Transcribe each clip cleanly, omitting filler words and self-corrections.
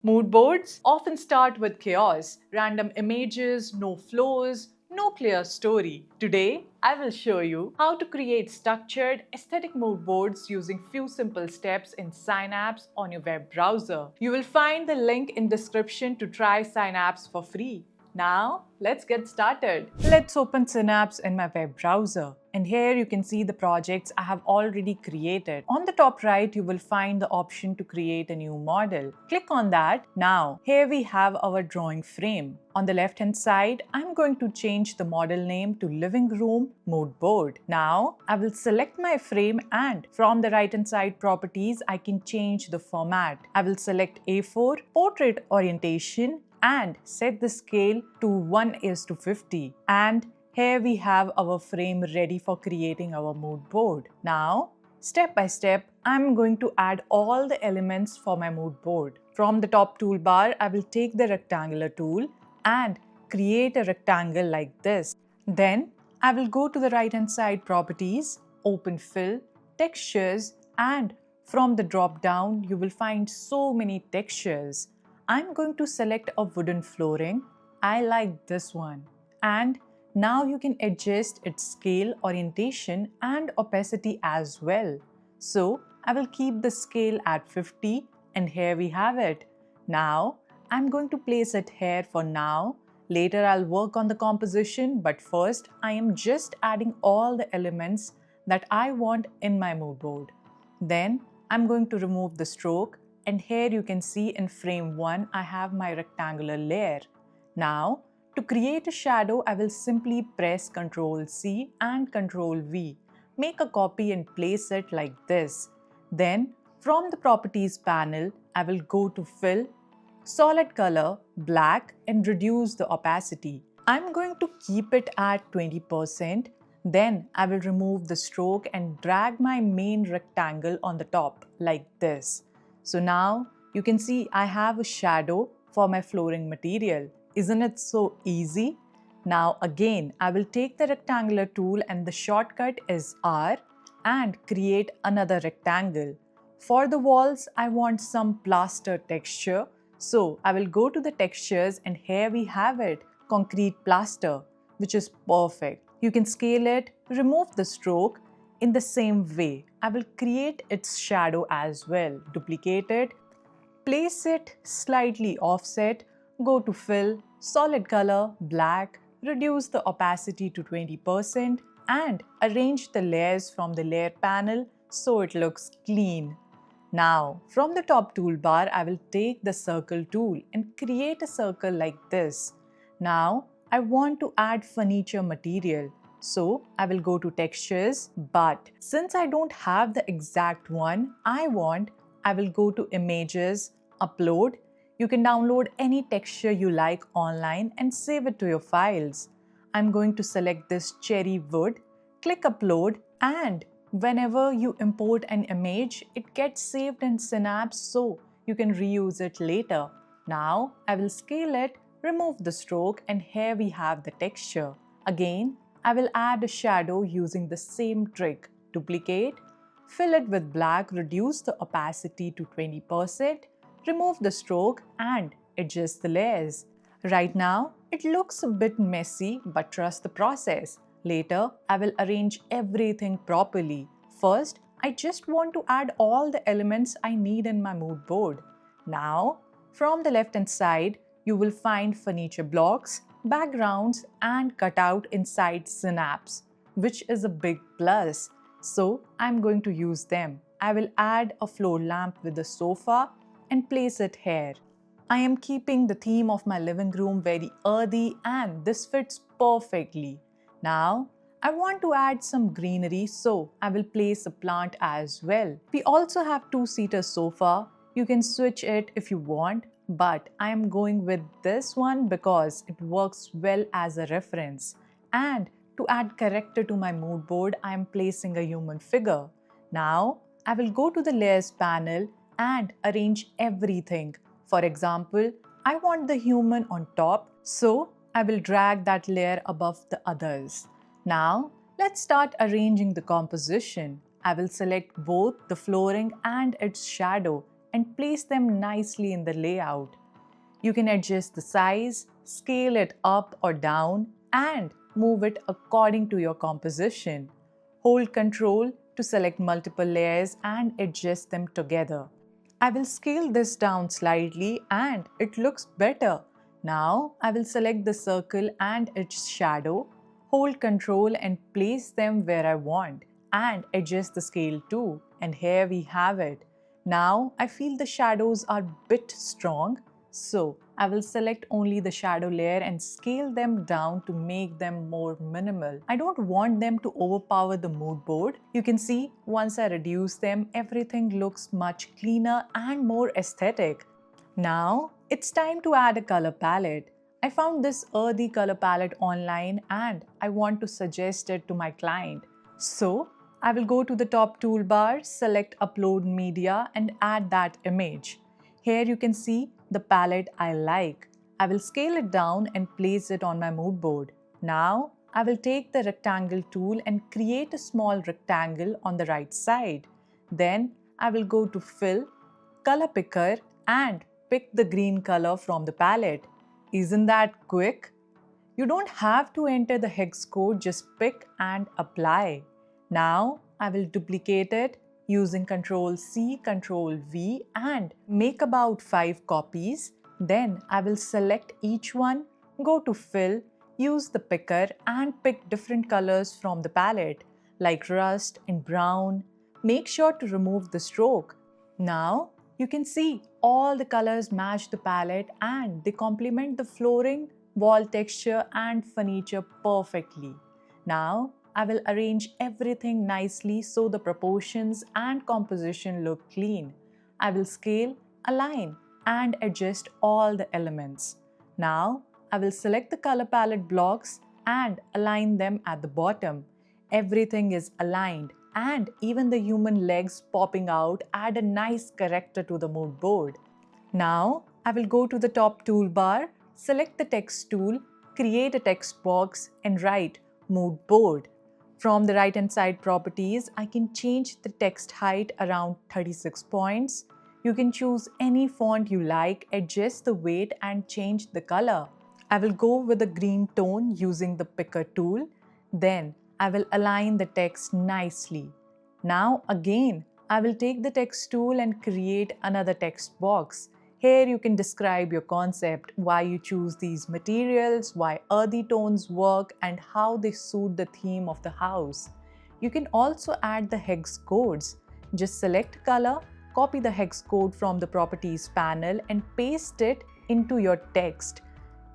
Mood boards often start with chaos, random images, no flows, no clear story. Today, I will show you how to create structured, aesthetic mood boards using few simple steps in Synaps on your web browser. You will find the link in description to try Synaps for free. Now, let's get started. Let's open Synaps in my web browser. And here you can see the projects I have already created. On the top right, you will find the option to create a new model. Click on that. Now, here we have our drawing frame. On the left hand side, I'm going to change the model name to Living Room Mood Board. Now, I will select my frame and from the right hand side properties, I can change the format. I will select A4, Portrait Orientation, and set the scale to 1:50. And here we have our frame ready for creating our mood board. Now, step by step, I'm going to add all the elements for my mood board. From the top toolbar, I will take the rectangular tool and create a rectangle like this. Then, I will go to the right hand side properties, open fill, textures, and from the drop down, you will find so many textures. I'm going to select a wooden flooring. I like this one. And now you can adjust its scale, orientation, and opacity as well. So I will keep the scale at 50 and here we have it. Now I'm going to place it here for now. Later I'll work on the composition, but first I am just adding all the elements that I want in my mood board. Then I'm going to remove the stroke. And here you can see in frame 1, I have my rectangular layer. Now, to create a shadow, I will simply press Ctrl C and Ctrl V. Make a copy and place it like this. Then, from the Properties panel, I will go to Fill, Solid Color, Black, and reduce the opacity. I'm going to keep it at 20%. Then I will remove the stroke and drag my main rectangle on the top like this. So now you can see I have a shadow for my flooring material. Isn't it so easy? Now again, I will take the rectangular tool and the shortcut is R and create another rectangle. For the walls, I want some plaster texture. So I will go to the textures and here we have it, concrete plaster, which is perfect. You can scale it, remove the stroke. In the same way, I will create its shadow as well. Duplicate it, place it slightly offset, go to Fill, Solid Color, Black, reduce the opacity to 20% and arrange the layers from the layer panel so it looks clean. Now, from the top toolbar, I will take the circle tool and create a circle like this. Now, I want to add furniture material. So I will go to textures, but since I don't have the exact one I will go to images, upload. You can download any texture you like online and save it to your files. I'm going to select this cherry wood, click upload, and whenever you import an image, it gets saved in Synaps so you can reuse it later. Now I will scale it, remove the stroke, and here we have the texture. Again, I will add a shadow using the same trick. Duplicate, fill it with black, reduce the opacity to 20%, remove the stroke and adjust the layers. Right now, it looks a bit messy, but trust the process. Later, I will arrange everything properly. First, I just want to add all the elements I need in my mood board. Now, from the left hand side, you will find furniture blocks, backgrounds and cutout inside Synaps, which is a big plus. So I'm going to use them. I will add a floor lamp with a sofa and place it here. I am keeping the theme of my living room very earthy and this fits perfectly. Now, I want to add some greenery, so I will place a plant as well. We also have two-seater sofa. You can switch it if you want, but I am going with this one because it works well as a reference. And to add character to my mood board, I am placing a human figure. Now, I will go to the layers panel and arrange everything. For example, I want the human on top, so I will drag that layer above the others. Now, let's start arranging the composition. I will select both the flooring and its shadow and place them nicely in the layout. You can adjust the size, scale it up or down, and move it according to your composition. Hold Ctrl to select multiple layers and adjust them together. I will scale this down slightly and it looks better. Now I will select the circle and its shadow, hold Ctrl and place them where I want and adjust the scale too. And here we have it. Now I feel the shadows are a bit strong, so I will select only the shadow layer and scale them down to make them more minimal. I don't want them to overpower the mood board. You can see once I reduce them, everything looks much cleaner and more aesthetic. Now it's time to add a color palette. I found this earthy color palette online and I want to suggest it to my client. So I will go to the top toolbar, select Upload Media and add that image. Here you can see the palette I like. I will scale it down and place it on my mood board. Now I will take the rectangle tool and create a small rectangle on the right side. Then I will go to Fill, Color Picker and pick the green color from the palette. Isn't that quick? You don't have to enter the hex code, just pick and apply. Now I will duplicate it using Ctrl+C, Ctrl+V and make about 5 copies. Then I will select each one, go to Fill, use the picker and pick different colors from the palette like rust and brown. Make sure to remove the stroke. Now you can see all the colors match the palette and they complement the flooring, wall texture and furniture perfectly. Now I will arrange everything nicely so the proportions and composition look clean. I will scale, align and adjust all the elements. Now I will select the color palette blocks and align them at the bottom. Everything is aligned and even the human legs popping out add a nice character to the mood board. Now I will go to the top toolbar, select the text tool, create a text box and write mood board. From the right hand side properties, I can change the text height around 36 points. You can choose any font you like, adjust the weight and change the color. I will go with a green tone using the picker tool. Then I will align the text nicely. Now again, I will take the text tool and create another text box. Here you can describe your concept, why you choose these materials, why earthy tones work, and how they suit the theme of the house. You can also add the hex codes. Just select color, copy the hex code from the properties panel and paste it into your text.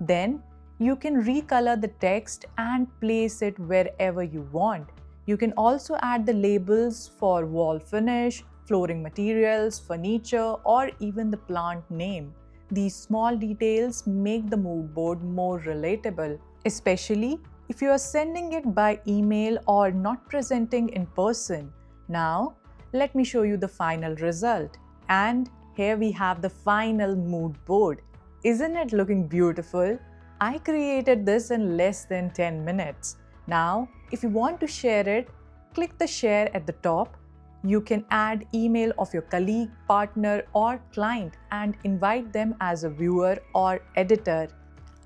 Then you can recolor the text and place it wherever you want. You can also add the labels for wall finish, flooring materials, furniture, or even the plant name. These small details make the mood board more relatable, especially if you are sending it by email or not presenting in person. Now, let me show you the final result. And here we have the final mood board. Isn't it looking beautiful? I created this in less than 10 minutes. Now, if you want to share it, click the share at the top. You can add email of your colleague, partner or client and invite them as a viewer or editor.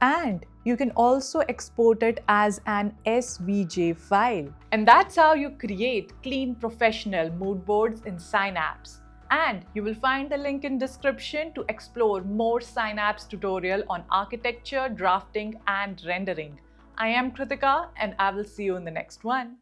And you can also export it as an SVJ file. And that's how you create clean professional mood boards in Synaps. And you will find the link in description to explore more Synaps tutorial on architecture, drafting and rendering. I am Kritika and I will see you in the next one.